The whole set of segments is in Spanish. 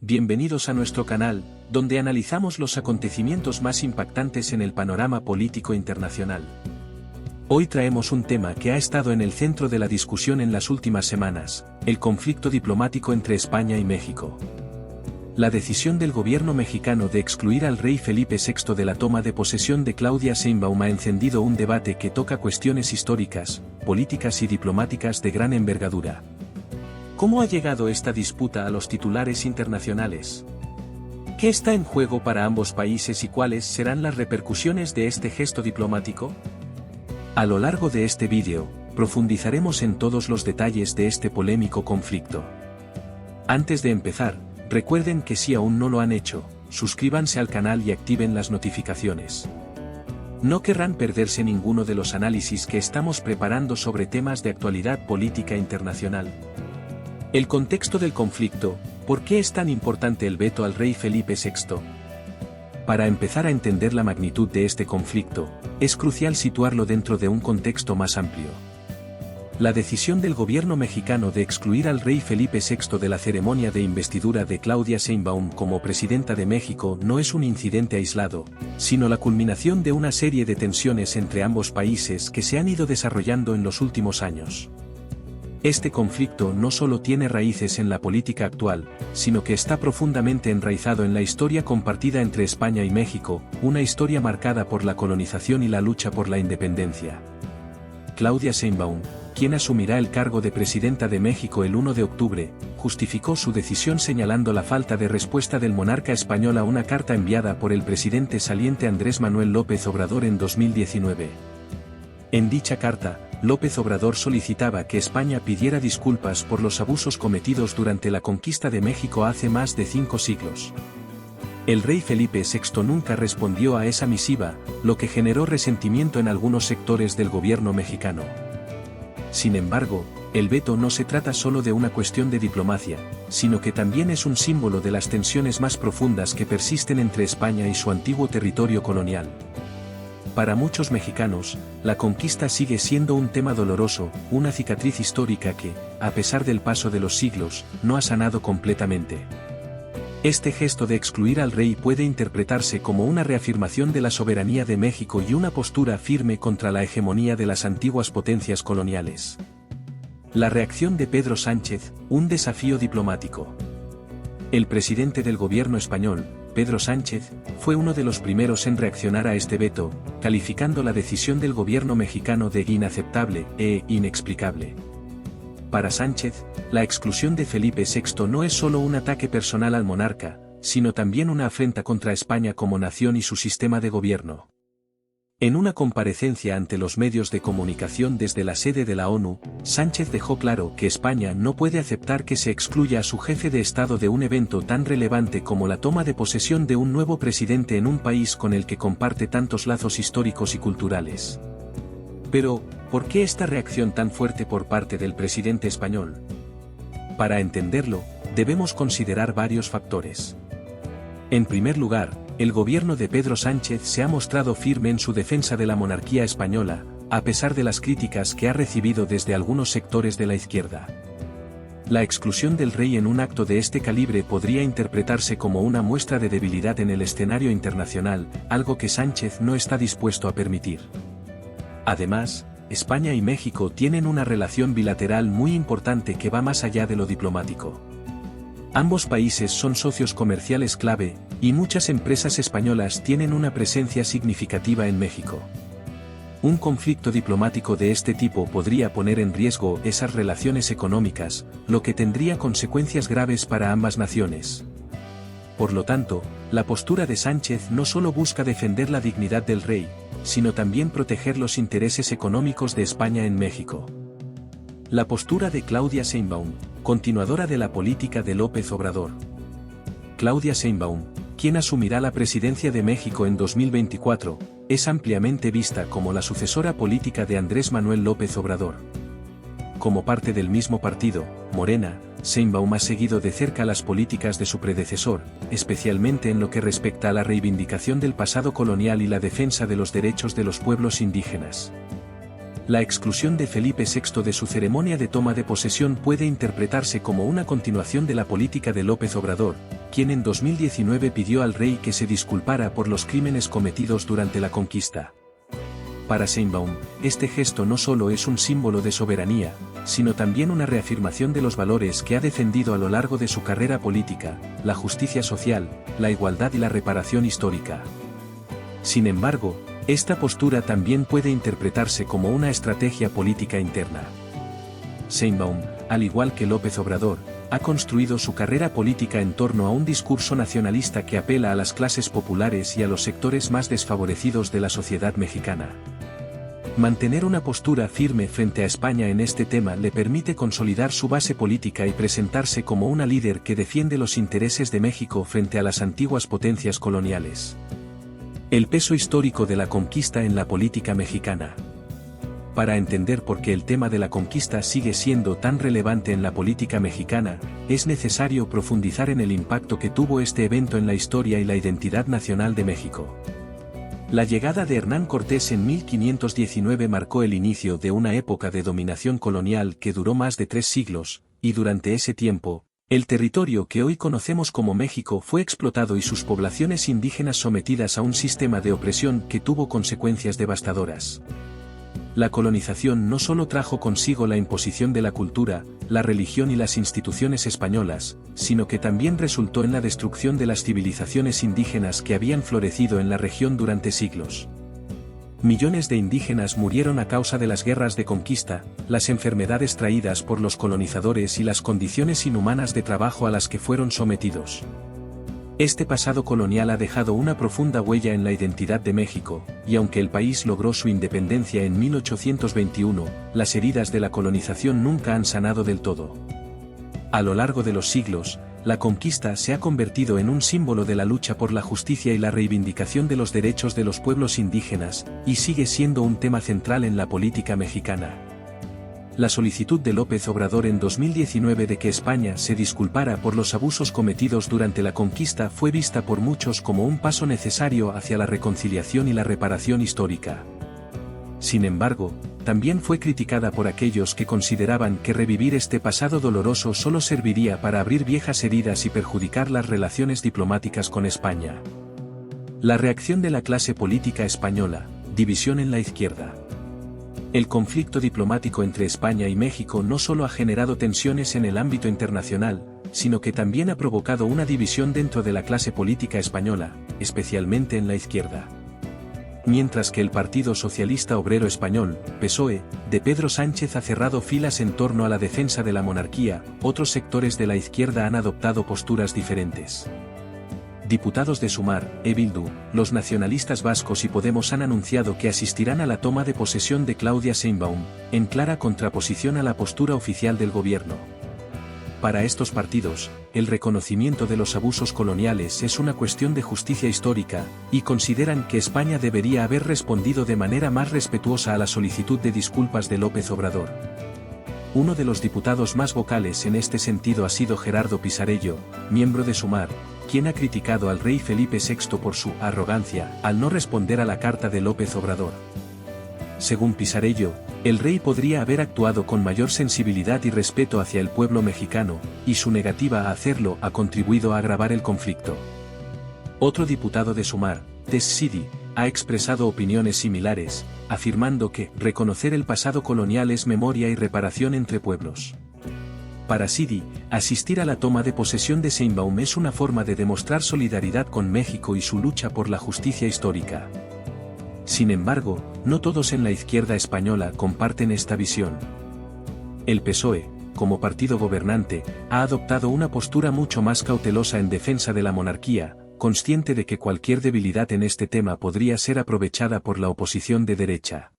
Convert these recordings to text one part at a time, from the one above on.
Bienvenidos a nuestro canal, donde analizamos los acontecimientos más impactantes en el panorama político internacional. Hoy traemos un tema que ha estado en el centro de la discusión en las últimas semanas, el conflicto diplomático entre España y México. La decisión del gobierno mexicano de excluir al rey Felipe VI de la toma de posesión de Claudia Sheinbaum ha encendido un debate que toca cuestiones históricas, políticas y diplomáticas de gran envergadura. ¿Cómo ha llegado esta disputa a los titulares internacionales? ¿Qué está en juego para ambos países y cuáles serán las repercusiones de este gesto diplomático? A lo largo de este vídeo, profundizaremos en todos los detalles de este polémico conflicto. Antes de empezar, recuerden que si aún no lo han hecho, suscríbanse al canal y activen las notificaciones. No querrán perderse ninguno de los análisis que estamos preparando sobre temas de actualidad política internacional. El contexto del conflicto, ¿por qué es tan importante el veto al rey Felipe VI? Para empezar a entender la magnitud de este conflicto, es crucial situarlo dentro de un contexto más amplio. La decisión del gobierno mexicano de excluir al rey Felipe VI de la ceremonia de investidura de Claudia Sheinbaum como presidenta de México no es un incidente aislado, sino la culminación de una serie de tensiones entre ambos países que se han ido desarrollando en los últimos años. Este conflicto no solo tiene raíces en la política actual, sino que está profundamente enraizado en la historia compartida entre España y México, una historia marcada por la colonización y la lucha por la independencia. Claudia Sheinbaum, quien asumirá el cargo de presidenta de México el 1 de octubre, justificó su decisión señalando la falta de respuesta del monarca español a una carta enviada por el presidente saliente Andrés Manuel López Obrador en 2019. En dicha carta, López Obrador solicitaba que España pidiera disculpas por los abusos cometidos durante la conquista de México hace más de 5 siglos. El rey Felipe VI nunca respondió a esa misiva, lo que generó resentimiento en algunos sectores del gobierno mexicano. Sin embargo, el veto no se trata solo de una cuestión de diplomacia, sino que también es un símbolo de las tensiones más profundas que persisten entre España y su antiguo territorio colonial. Para muchos mexicanos, la conquista sigue siendo un tema doloroso, una cicatriz histórica que, a pesar del paso de los siglos, no ha sanado completamente. Este gesto de excluir al rey puede interpretarse como una reafirmación de la soberanía de México y una postura firme contra la hegemonía de las antiguas potencias coloniales. La reacción de Pedro Sánchez, un desafío diplomático. El presidente del gobierno español, Pedro Sánchez, fue uno de los primeros en reaccionar a este veto, calificando la decisión del gobierno mexicano de inaceptable e inexplicable. Para Sánchez, la exclusión de Felipe VI no es solo un ataque personal al monarca, sino también una afrenta contra España como nación y su sistema de gobierno. En una comparecencia ante los medios de comunicación desde la sede de la ONU, Sánchez dejó claro que España no puede aceptar que se excluya a su jefe de Estado de un evento tan relevante como la toma de posesión de un nuevo presidente en un país con el que comparte tantos lazos históricos y culturales. Pero, ¿por qué esta reacción tan fuerte por parte del presidente español? Para entenderlo, debemos considerar varios factores. En primer lugar, el gobierno de Pedro Sánchez se ha mostrado firme en su defensa de la monarquía española, a pesar de las críticas que ha recibido desde algunos sectores de la izquierda. La exclusión del rey en un acto de este calibre podría interpretarse como una muestra de debilidad en el escenario internacional, algo que Sánchez no está dispuesto a permitir. Además, España y México tienen una relación bilateral muy importante que va más allá de lo diplomático. Ambos países son socios comerciales clave, y muchas empresas españolas tienen una presencia significativa en México. Un conflicto diplomático de este tipo podría poner en riesgo esas relaciones económicas, lo que tendría consecuencias graves para ambas naciones. Por lo tanto, la postura de Sánchez no solo busca defender la dignidad del rey, sino también proteger los intereses económicos de España en México. La postura de Claudia Sheinbaum, continuadora de la política de López Obrador. Claudia Sheinbaum, quien asumirá la presidencia de México en 2024, es ampliamente vista como la sucesora política de Andrés Manuel López Obrador. Como parte del mismo partido, Morena, Sheinbaum ha seguido de cerca las políticas de su predecesor, especialmente en lo que respecta a la reivindicación del pasado colonial y la defensa de los derechos de los pueblos indígenas. La exclusión de Felipe VI de su ceremonia de toma de posesión puede interpretarse como una continuación de la política de López Obrador, quien en 2019 pidió al rey que se disculpara por los crímenes cometidos durante la conquista. Para Sheinbaum, este gesto no solo es un símbolo de soberanía, sino también una reafirmación de los valores que ha defendido a lo largo de su carrera política, la justicia social, la igualdad y la reparación histórica. Sin embargo, esta postura también puede interpretarse como una estrategia política interna. Sheinbaum, al igual que López Obrador, ha construido su carrera política en torno a un discurso nacionalista que apela a las clases populares y a los sectores más desfavorecidos de la sociedad mexicana. Mantener una postura firme frente a España en este tema le permite consolidar su base política y presentarse como una líder que defiende los intereses de México frente a las antiguas potencias coloniales. El peso histórico de la conquista en la política mexicana. Para entender por qué el tema de la conquista sigue siendo tan relevante en la política mexicana, es necesario profundizar en el impacto que tuvo este evento en la historia y la identidad nacional de México. La llegada de Hernán Cortés en 1519 marcó el inicio de una época de dominación colonial que duró más de 3 siglos, y durante ese tiempo, el territorio que hoy conocemos como México fue explotado y sus poblaciones indígenas sometidas a un sistema de opresión que tuvo consecuencias devastadoras. La colonización no solo trajo consigo la imposición de la cultura, la religión y las instituciones españolas, sino que también resultó en la destrucción de las civilizaciones indígenas que habían florecido en la región durante siglos. Millones de indígenas murieron a causa de las guerras de conquista, las enfermedades traídas por los colonizadores y las condiciones inhumanas de trabajo a las que fueron sometidos. Este pasado colonial ha dejado una profunda huella en la identidad de México, y aunque el país logró su independencia en 1821, las heridas de la colonización nunca han sanado del todo. A lo largo de los siglos, la conquista se ha convertido en un símbolo de la lucha por la justicia y la reivindicación de los derechos de los pueblos indígenas, y sigue siendo un tema central en la política mexicana. La solicitud de López Obrador en 2019 de que España se disculpara por los abusos cometidos durante la conquista fue vista por muchos como un paso necesario hacia la reconciliación y la reparación histórica. Sin embargo, también fue criticada por aquellos que consideraban que revivir este pasado doloroso solo serviría para abrir viejas heridas y perjudicar las relaciones diplomáticas con España. La reacción de la clase política española, división en la izquierda. El conflicto diplomático entre España y México no solo ha generado tensiones en el ámbito internacional, sino que también ha provocado una división dentro de la clase política española, especialmente en la izquierda. Mientras que el Partido Socialista Obrero Español, PSOE, de Pedro Sánchez ha cerrado filas en torno a la defensa de la monarquía, otros sectores de la izquierda han adoptado posturas diferentes. Diputados de Sumar, Bildu, los nacionalistas vascos y Podemos han anunciado que asistirán a la toma de posesión de Claudia Sheinbaum, en clara contraposición a la postura oficial del gobierno. Para estos partidos, el reconocimiento de los abusos coloniales es una cuestión de justicia histórica, y consideran que España debería haber respondido de manera más respetuosa a la solicitud de disculpas de López Obrador. Uno de los diputados más vocales en este sentido ha sido Gerardo Pisarello, miembro de Sumar, quien ha criticado al rey Felipe VI por su arrogancia al no responder a la carta de López Obrador. Según Pisarello, el rey podría haber actuado con mayor sensibilidad y respeto hacia el pueblo mexicano, y su negativa a hacerlo ha contribuido a agravar el conflicto. Otro diputado de Sumar, Tess Sidi, ha expresado opiniones similares, afirmando que reconocer el pasado colonial es memoria y reparación entre pueblos. Para Sidi, asistir a la toma de posesión de Sheinbaum es una forma de demostrar solidaridad con México y su lucha por la justicia histórica. Sin embargo, no todos en la izquierda española comparten esta visión. El PSOE, como partido gobernante, ha adoptado una postura mucho más cautelosa en defensa de la monarquía, consciente de que cualquier debilidad en este tema podría ser aprovechada por la oposición de derecha.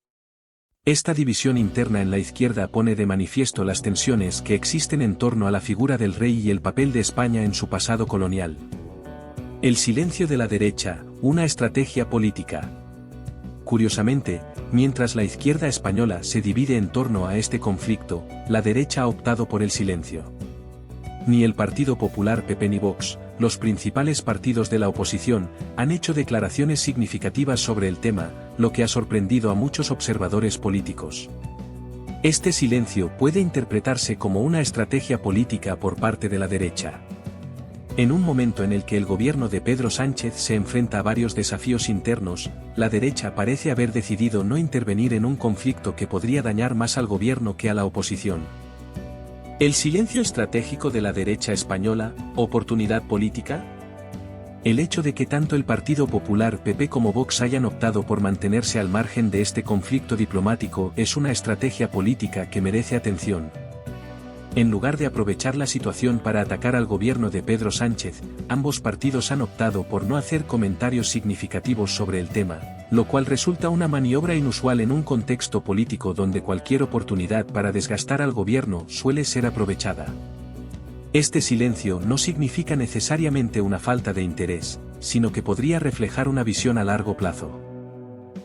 Esta división interna en la izquierda pone de manifiesto las tensiones que existen en torno a la figura del rey y el papel de España en su pasado colonial. El silencio de la derecha, una estrategia política. Curiosamente, mientras la izquierda española se divide en torno a este conflicto, la derecha ha optado por el silencio. Ni el Partido Popular PP ni Vox, los principales partidos de la oposición, han hecho declaraciones significativas sobre el tema, lo que ha sorprendido a muchos observadores políticos. Este silencio puede interpretarse como una estrategia política por parte de la derecha. En un momento en el que el gobierno de Pedro Sánchez se enfrenta a varios desafíos internos, la derecha parece haber decidido no intervenir en un conflicto que podría dañar más al gobierno que a la oposición. ¿El silencio estratégico de la derecha española, oportunidad política? El hecho de que tanto el Partido Popular PP como Vox hayan optado por mantenerse al margen de este conflicto diplomático es una estrategia política que merece atención. En lugar de aprovechar la situación para atacar al gobierno de Pedro Sánchez, ambos partidos han optado por no hacer comentarios significativos sobre el tema, lo cual resulta una maniobra inusual en un contexto político donde cualquier oportunidad para desgastar al gobierno suele ser aprovechada. Este silencio no significa necesariamente una falta de interés, sino que podría reflejar una visión a largo plazo.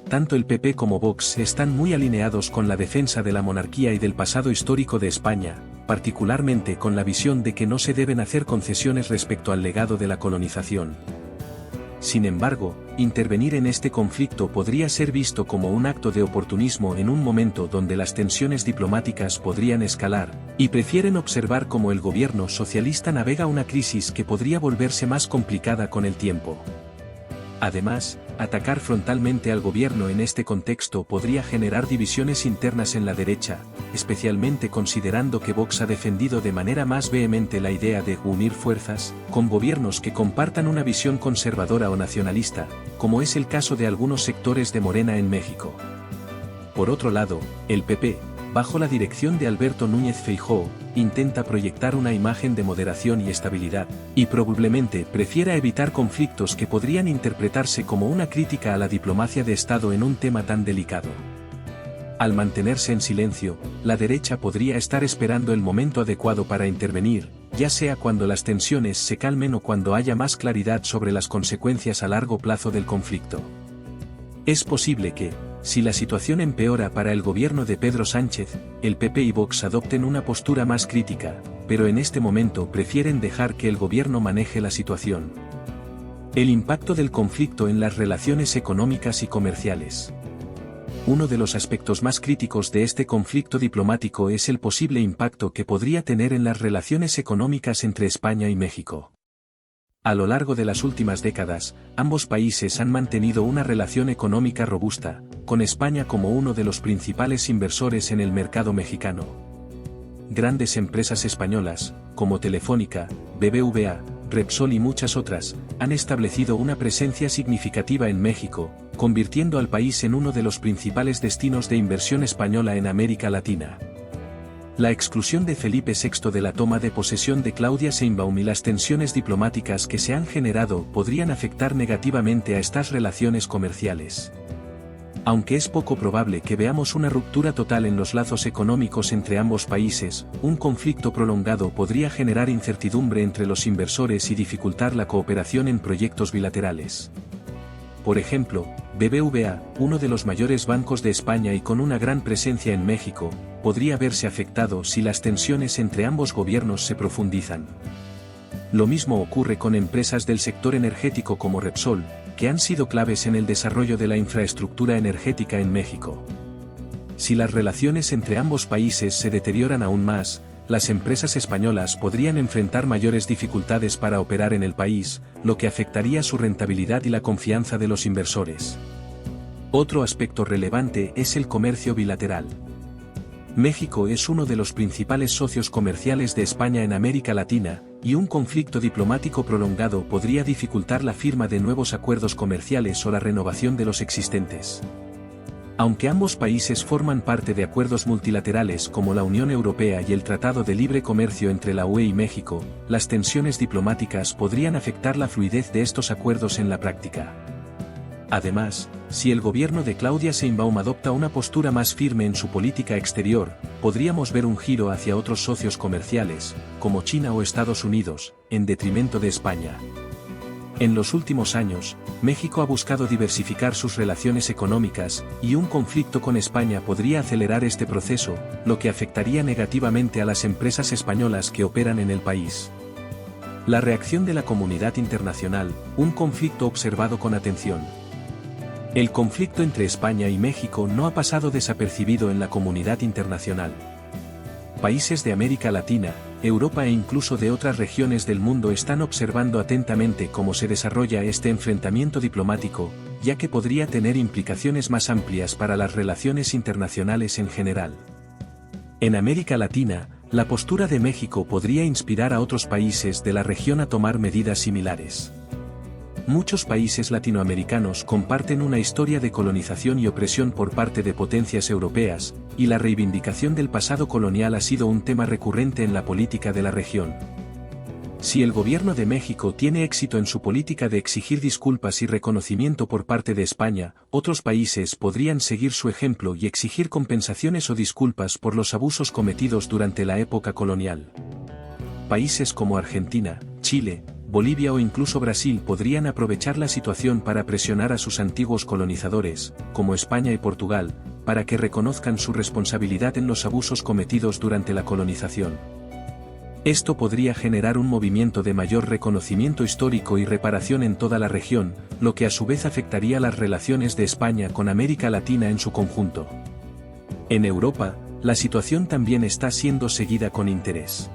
Tanto el PP como Vox están muy alineados con la defensa de la monarquía y del pasado histórico de España, particularmente con la visión de que no se deben hacer concesiones respecto al legado de la colonización. Sin embargo, intervenir en este conflicto podría ser visto como un acto de oportunismo en un momento donde las tensiones diplomáticas podrían escalar, y prefieren observar cómo el gobierno socialista navega una crisis que podría volverse más complicada con el tiempo. Además, atacar frontalmente al gobierno en este contexto podría generar divisiones internas en la derecha, especialmente considerando que Vox ha defendido de manera más vehemente la idea de unir fuerzas, con gobiernos que compartan una visión conservadora o nacionalista, como es el caso de algunos sectores de Morena en México. Por otro lado, el PP, bajo la dirección de Alberto Núñez Feijóo, intenta proyectar una imagen de moderación y estabilidad, y probablemente prefiera evitar conflictos que podrían interpretarse como una crítica a la diplomacia de Estado en un tema tan delicado. Al mantenerse en silencio, la derecha podría estar esperando el momento adecuado para intervenir, ya sea cuando las tensiones se calmen o cuando haya más claridad sobre las consecuencias a largo plazo del conflicto. Es posible que, si la situación empeora para el gobierno de Pedro Sánchez, el PP y Vox adopten una postura más crítica, pero en este momento prefieren dejar que el gobierno maneje la situación. El impacto del conflicto en las relaciones económicas y comerciales. Uno de los aspectos más críticos de este conflicto diplomático es el posible impacto que podría tener en las relaciones económicas entre España y México. A lo largo de las últimas décadas, ambos países han mantenido una relación económica robusta, con España como uno de los principales inversores en el mercado mexicano. Grandes empresas españolas, como Telefónica, BBVA, Repsol y muchas otras, han establecido una presencia significativa en México, convirtiendo al país en uno de los principales destinos de inversión española en América Latina. La exclusión de Felipe VI de la toma de posesión de Claudia Sheinbaum y las tensiones diplomáticas que se han generado podrían afectar negativamente a estas relaciones comerciales. Aunque es poco probable que veamos una ruptura total en los lazos económicos entre ambos países, un conflicto prolongado podría generar incertidumbre entre los inversores y dificultar la cooperación en proyectos bilaterales. Por ejemplo, BBVA, uno de los mayores bancos de España y con una gran presencia en México, podría verse afectado si las tensiones entre ambos gobiernos se profundizan. Lo mismo ocurre con empresas del sector energético como Repsol, que han sido claves en el desarrollo de la infraestructura energética en México. Si las relaciones entre ambos países se deterioran aún más, las empresas españolas podrían enfrentar mayores dificultades para operar en el país, lo que afectaría su rentabilidad y la confianza de los inversores. Otro aspecto relevante es el comercio bilateral. México es uno de los principales socios comerciales de España en América Latina, y un conflicto diplomático prolongado podría dificultar la firma de nuevos acuerdos comerciales o la renovación de los existentes. Aunque ambos países forman parte de acuerdos multilaterales como la Unión Europea y el Tratado de Libre Comercio entre la UE y México, las tensiones diplomáticas podrían afectar la fluidez de estos acuerdos en la práctica. Además, si el gobierno de Claudia Sheinbaum adopta una postura más firme en su política exterior, podríamos ver un giro hacia otros socios comerciales, como China o Estados Unidos, en detrimento de España. En los últimos años, México ha buscado diversificar sus relaciones económicas, y un conflicto con España podría acelerar este proceso, lo que afectaría negativamente a las empresas españolas que operan en el país. La reacción de la comunidad internacional, un conflicto observado con atención. El conflicto entre España y México no ha pasado desapercibido en la comunidad internacional. Países de América Latina, Europa e incluso de otras regiones del mundo están observando atentamente cómo se desarrolla este enfrentamiento diplomático, ya que podría tener implicaciones más amplias para las relaciones internacionales en general. En América Latina, la postura de México podría inspirar a otros países de la región a tomar medidas similares. Muchos países latinoamericanos comparten una historia de colonización y opresión por parte de potencias europeas, y la reivindicación del pasado colonial ha sido un tema recurrente en la política de la región. Si el gobierno de México tiene éxito en su política de exigir disculpas y reconocimiento por parte de España, otros países podrían seguir su ejemplo y exigir compensaciones o disculpas por los abusos cometidos durante la época colonial. Países como Argentina, Chile, Bolivia o incluso Brasil podrían aprovechar la situación para presionar a sus antiguos colonizadores, como España y Portugal, para que reconozcan su responsabilidad en los abusos cometidos durante la colonización. Esto podría generar un movimiento de mayor reconocimiento histórico y reparación en toda la región, lo que a su vez afectaría las relaciones de España con América Latina en su conjunto. En Europa, la situación también está siendo seguida con interés.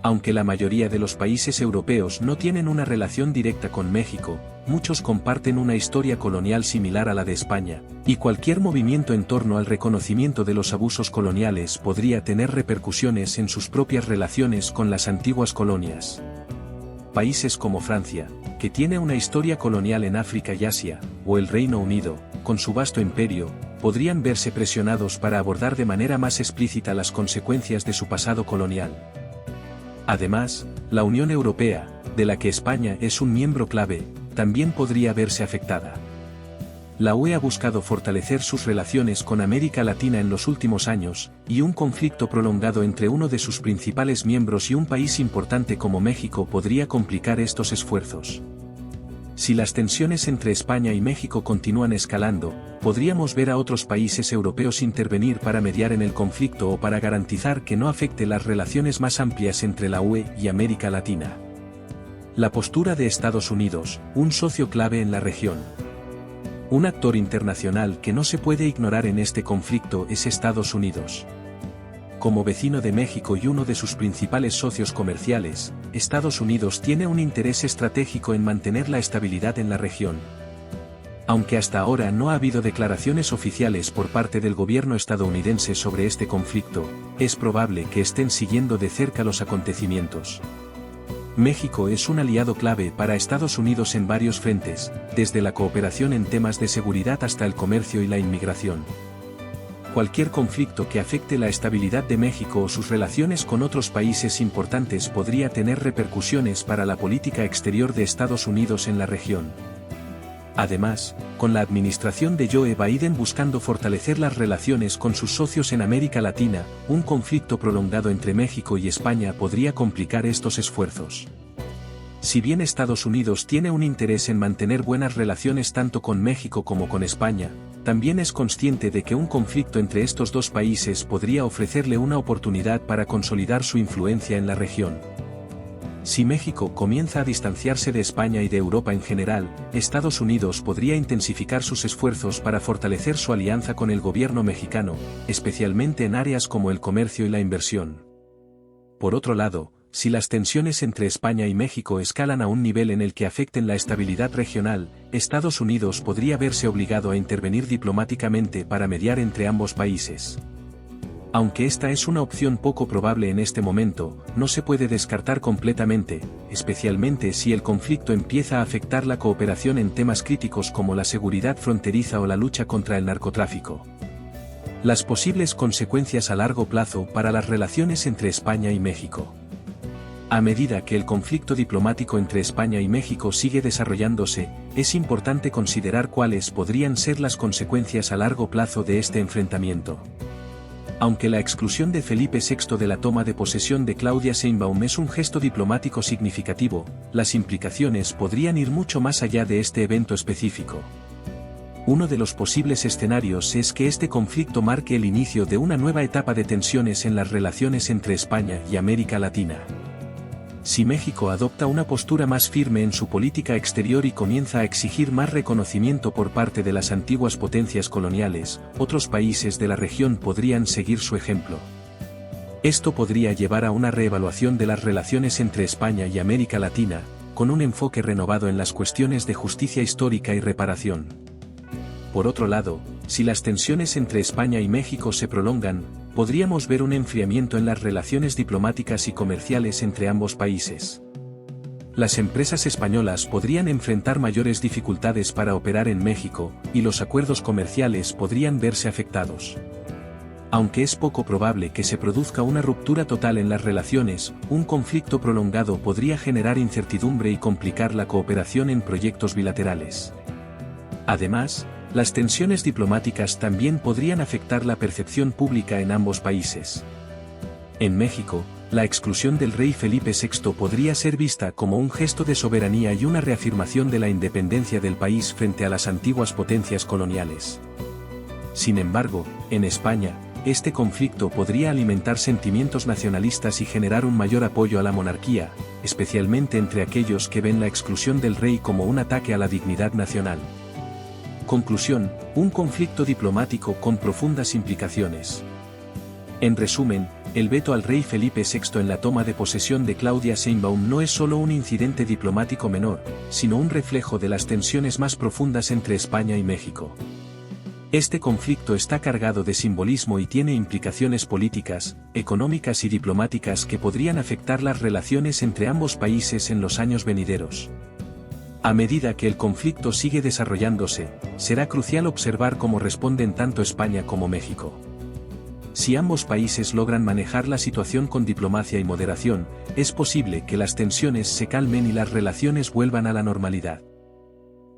Aunque la mayoría de los países europeos no tienen una relación directa con México, muchos comparten una historia colonial similar a la de España, y cualquier movimiento en torno al reconocimiento de los abusos coloniales podría tener repercusiones en sus propias relaciones con las antiguas colonias. Países como Francia, que tiene una historia colonial en África y Asia, o el Reino Unido, con su vasto imperio, podrían verse presionados para abordar de manera más explícita las consecuencias de su pasado colonial. Además, la Unión Europea, de la que España es un miembro clave, también podría verse afectada. La UE ha buscado fortalecer sus relaciones con América Latina en los últimos años, y un conflicto prolongado entre uno de sus principales miembros y un país importante como México podría complicar estos esfuerzos. Si las tensiones entre España y México continúan escalando, podríamos ver a otros países europeos intervenir para mediar en el conflicto o para garantizar que no afecte las relaciones más amplias entre la UE y América Latina. La postura de Estados Unidos, un socio clave en la región. Un actor internacional que no se puede ignorar en este conflicto es Estados Unidos. Como vecino de México y uno de sus principales socios comerciales, Estados Unidos tiene un interés estratégico en mantener la estabilidad en la región. Aunque hasta ahora no ha habido declaraciones oficiales por parte del gobierno estadounidense sobre este conflicto, es probable que estén siguiendo de cerca los acontecimientos. México es un aliado clave para Estados Unidos en varios frentes, desde la cooperación en temas de seguridad hasta el comercio y la inmigración. Cualquier conflicto que afecte la estabilidad de México o sus relaciones con otros países importantes podría tener repercusiones para la política exterior de Estados Unidos en la región. Además, con la administración de Joe Biden buscando fortalecer las relaciones con sus socios en América Latina, un conflicto prolongado entre México y España podría complicar estos esfuerzos. Si bien Estados Unidos tiene un interés en mantener buenas relaciones tanto con México como con España, también es consciente de que un conflicto entre estos dos países podría ofrecerle una oportunidad para consolidar su influencia en la región. Si México comienza a distanciarse de España y de Europa en general, Estados Unidos podría intensificar sus esfuerzos para fortalecer su alianza con el gobierno mexicano, especialmente en áreas como el comercio y la inversión. Por otro lado, si las tensiones entre España y México escalan a un nivel en el que afecten la estabilidad regional, Estados Unidos podría verse obligado a intervenir diplomáticamente para mediar entre ambos países. Aunque esta es una opción poco probable en este momento, no se puede descartar completamente, especialmente si el conflicto empieza a afectar la cooperación en temas críticos como la seguridad fronteriza o la lucha contra el narcotráfico. Las posibles consecuencias a largo plazo para las relaciones entre España y México. A medida que el conflicto diplomático entre España y México sigue desarrollándose, es importante considerar cuáles podrían ser las consecuencias a largo plazo de este enfrentamiento. Aunque la exclusión de Felipe VI de la toma de posesión de Claudia Sheinbaum es un gesto diplomático significativo, las implicaciones podrían ir mucho más allá de este evento específico. Uno de los posibles escenarios es que este conflicto marque el inicio de una nueva etapa de tensiones en las relaciones entre España y América Latina. Si México adopta una postura más firme en su política exterior y comienza a exigir más reconocimiento por parte de las antiguas potencias coloniales, otros países de la región podrían seguir su ejemplo. Esto podría llevar a una reevaluación de las relaciones entre España y América Latina, con un enfoque renovado en las cuestiones de justicia histórica y reparación. Por otro lado, si las tensiones entre España y México se prolongan, podríamos ver un enfriamiento en las relaciones diplomáticas y comerciales entre ambos países. Las empresas españolas podrían enfrentar mayores dificultades para operar en México, y los acuerdos comerciales podrían verse afectados. Aunque es poco probable que se produzca una ruptura total en las relaciones, un conflicto prolongado podría generar incertidumbre y complicar la cooperación en proyectos bilaterales. Además, las tensiones diplomáticas también podrían afectar la percepción pública en ambos países. En México, la exclusión del rey Felipe VI podría ser vista como un gesto de soberanía y una reafirmación de la independencia del país frente a las antiguas potencias coloniales. Sin embargo, en España, este conflicto podría alimentar sentimientos nacionalistas y generar un mayor apoyo a la monarquía, especialmente entre aquellos que ven la exclusión del rey como un ataque a la dignidad nacional. Conclusión: un conflicto diplomático con profundas implicaciones. En resumen, el veto al rey Felipe VI en la toma de posesión de Claudia Sheinbaum no es solo un incidente diplomático menor, sino un reflejo de las tensiones más profundas entre España y México. Este conflicto está cargado de simbolismo y tiene implicaciones políticas, económicas y diplomáticas que podrían afectar las relaciones entre ambos países en los años venideros. A medida que el conflicto sigue desarrollándose, será crucial observar cómo responden tanto España como México. Si ambos países logran manejar la situación con diplomacia y moderación, es posible que las tensiones se calmen y las relaciones vuelvan a la normalidad.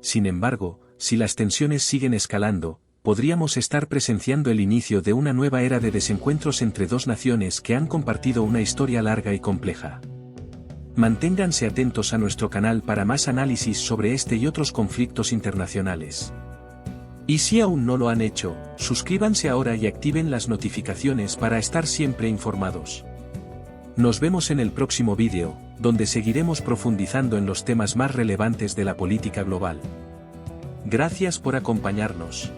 Sin embargo, si las tensiones siguen escalando, podríamos estar presenciando el inicio de una nueva era de desencuentros entre dos naciones que han compartido una historia larga y compleja. Manténganse atentos a nuestro canal para más análisis sobre este y otros conflictos internacionales. Y si aún no lo han hecho, suscríbanse ahora y activen las notificaciones para estar siempre informados. Nos vemos en el próximo vídeo, donde seguiremos profundizando en los temas más relevantes de la política global. Gracias por acompañarnos.